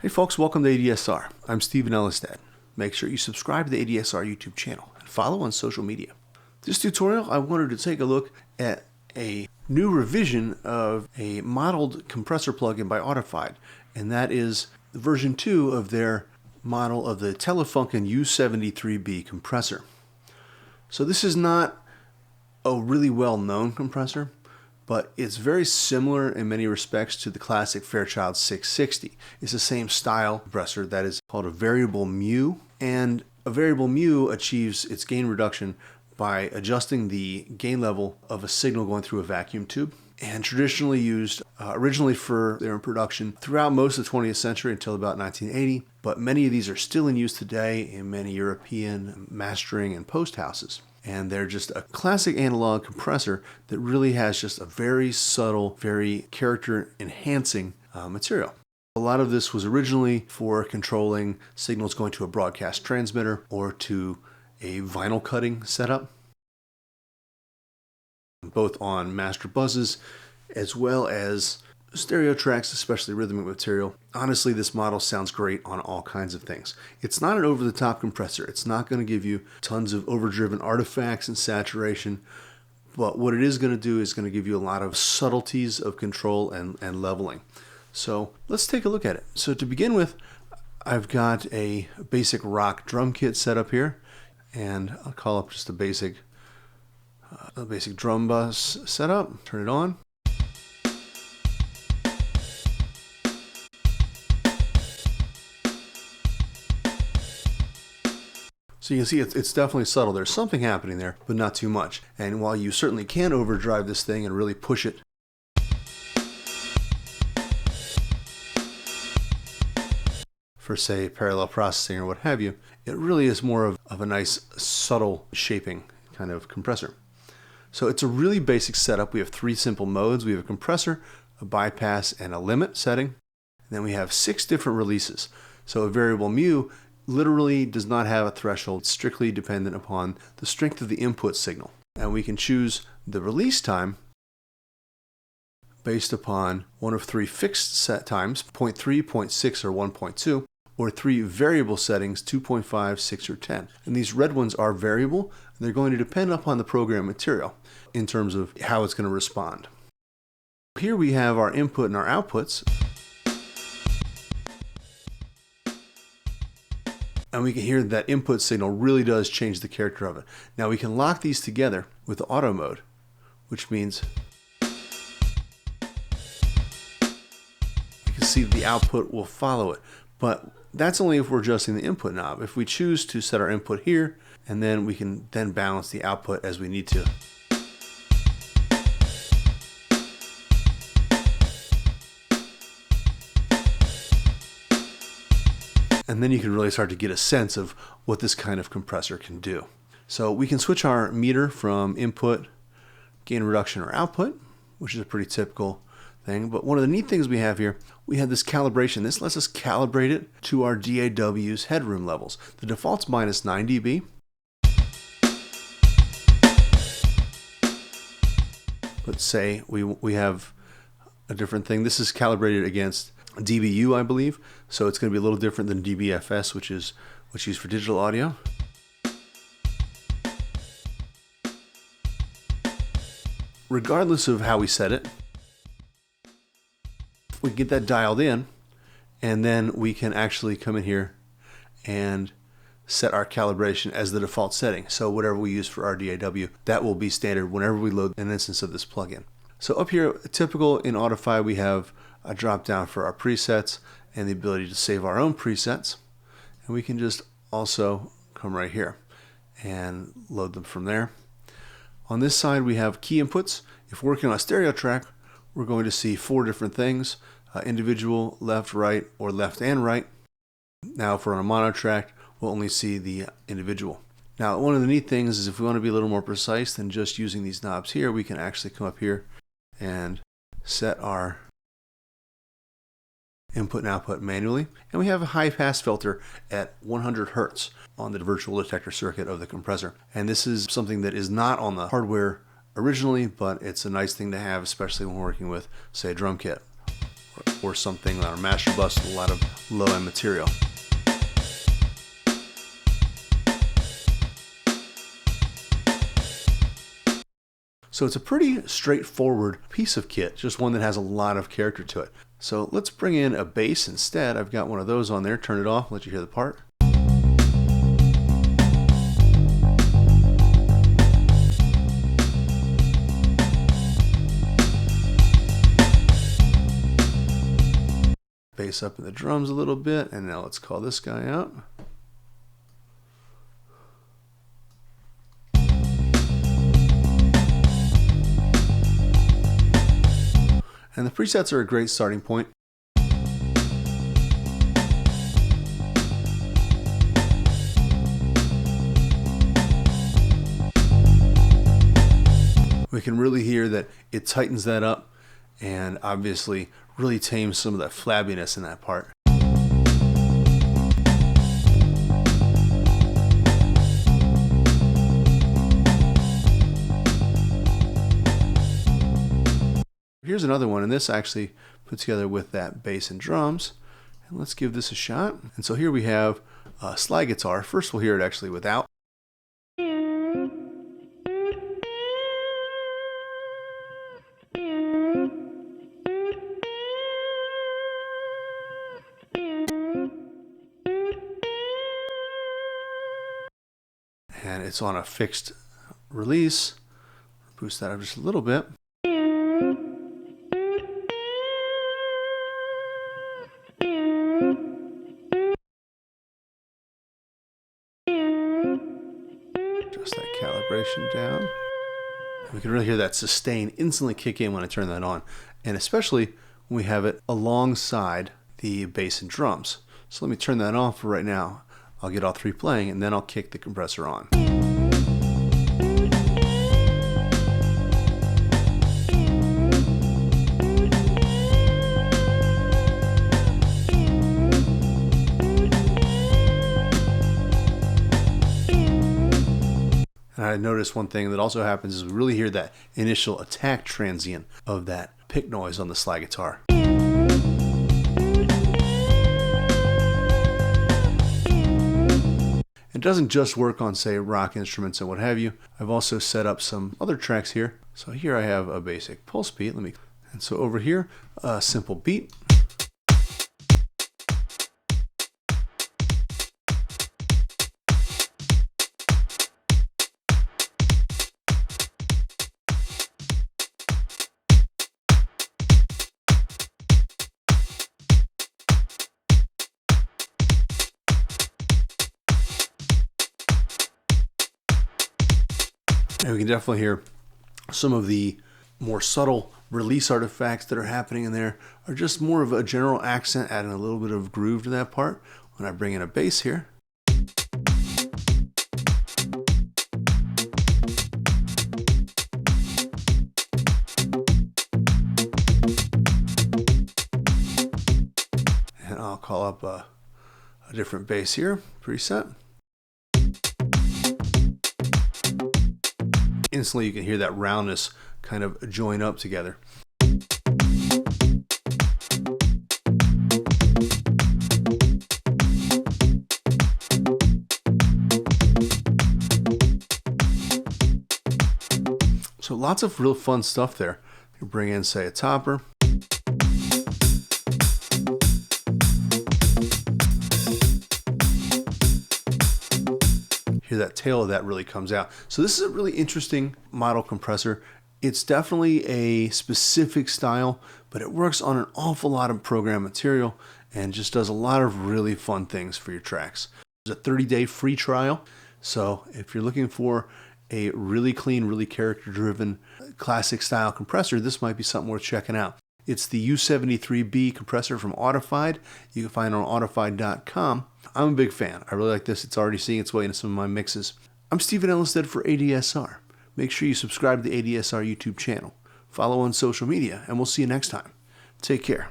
Hey folks, welcome to ADSR. I'm Stephen Elistad. Make sure you subscribe to the ADSR YouTube channel and follow on social media. This tutorial, I wanted to take a look at a new revision of a modeled compressor plugin by Audified, and that is version 2 of their model of the Telefunken U73b compressor. So this is not a really well-known compressor, but it's very similar in many respects to the classic Fairchild 660. It's the same style compressor that is called a variable mu, and a variable mu achieves its gain reduction by adjusting the gain level of a signal going through a vacuum tube, and traditionally used originally for their production throughout most of the 20th century until about 1980, but many of these are still in use today in many European mastering and post houses. And they're just a classic analog compressor that really has just a very subtle, very character-enhancing material. A lot of this was originally for controlling signals going to a broadcast transmitter or to a vinyl cutting setup, both on master buses as well as stereo tracks, especially rhythmic material. Honestly, this model sounds great on all kinds of things. It's not an over-the-top compressor. It's not going to give you tons of overdriven artifacts and saturation, but what it is going to do is going to give you a lot of subtleties of control and leveling. So let's take a look at it. So to begin with, I've got a basic rock drum kit set up here, and I'll call up just a basic drum bus setup. Turn it on. So you can see it's definitely subtle. There's something happening there, but not too much. And while you certainly can overdrive this thing and really push it, for say parallel processing or what have you, it really is more of a nice subtle shaping kind of compressor. So it's a really basic setup. We have 3 simple modes. We have a compressor, a bypass, and a limit setting. And then we have 6 different releases. So a variable mu literally does not have a threshold. It's strictly dependent upon the strength of the input signal. And we can choose the release time based upon one of 3 fixed set times, 0.3, 0.6, or 1.2, or 3 variable settings, 2.5, 6, or 10. And these red ones are variable, and they're going to depend upon the program material in terms of how it's going to respond. Here we have our input and our outputs. And we can hear that input signal really does change the character of it. Now we can lock these together with the auto mode, which means you can see the output will follow it. But that's only if we're adjusting the input knob. If we choose to set our input here, and then we can then balance the output as we need to. And then you can really start to get a sense of what this kind of compressor can do. So we can switch our meter from input, gain reduction, or output, which is a pretty typical thing. But one of the neat things we have here, we have this calibration. This lets us calibrate it to our DAW's headroom levels. The default's minus 9 dB. Let's say we have a different thing. This is calibrated against dBu, I believe, so it's going to be a little different than dBFS, which is what's used for digital audio. Regardless of how we set it, we can get that dialed in, and then we can actually come in here and set our calibration as the default setting. So whatever we use for our DAW, that will be standard whenever we load an instance of this plugin. So up here, typical in Audified, we have a drop down for our presets and the ability to save our own presets. And we can just also come right here and load them from there. On this side, we have key inputs. If we're working on a stereo track, we're going to see 4 different things, individual, left, right, or left and right. Now if we're on a mono track, we'll only see the individual. Now one of the neat things is if we want to be a little more precise than just using these knobs here, we can actually come up here and set our input and output manually. And we have a high pass filter at 100 Hertz on the virtual detector circuit of the compressor. And this is something that is not on the hardware originally, but it's a nice thing to have, especially when working with, say, a drum kit or something on a master bus with a lot of low-end material. So it's a pretty straightforward piece of kit, just one that has a lot of character to it. So let's bring in a bass instead. I've got one of those on there. Turn it off, let you hear the part. Bass up in the drums a little bit, and now let's call this guy up. And the presets are a great starting point. We can really hear that it tightens that up and obviously really tames some of that flabbiness in that part. Here's another one, and this actually put together with that bass and drums. And let's give this a shot. And so here we have a slide guitar. First we'll hear it actually without. And it's on a fixed release. Boost that up just a little bit. Adjust that calibration down. We can really hear that sustain instantly kick in when I turn that on, and especially when we have it alongside the bass and drums. So let me turn that on for right now. I'll get all three playing, and then I'll kick the compressor on. And I noticed one thing that also happens is we really hear that initial attack transient of that pick noise on the slide guitar. It doesn't just work on, say, rock instruments and what have you. I've also set up some other tracks here. So here I have a basic pulse beat. And so over here, a simple beat. And we can definitely hear some of the more subtle release artifacts that are happening in there are just more of a general accent, adding a little bit of groove to that part. When I bring in a bass here. And I'll call up a different bass here, preset. Instantly you can hear that roundness kind of join up together. So lots of real fun stuff there. You bring in, say, a topper. Hear that tail of that really comes out. So this is a really interesting model compressor. It's definitely a specific style, but it works on an awful lot of program material and just does a lot of really fun things for your tracks. There's a 30-day free trial. So if you're looking for a really clean, really character-driven classic style compressor, this might be something worth checking out. It's the U73b compressor from Audified. You can find it on Audified.com. I'm a big fan. I really like this. It's already seeing its way into some of my mixes. I'm Stephen Ellisted for ADSR. Make sure you subscribe to the ADSR YouTube channel. Follow on social media, and we'll see you next time. Take care.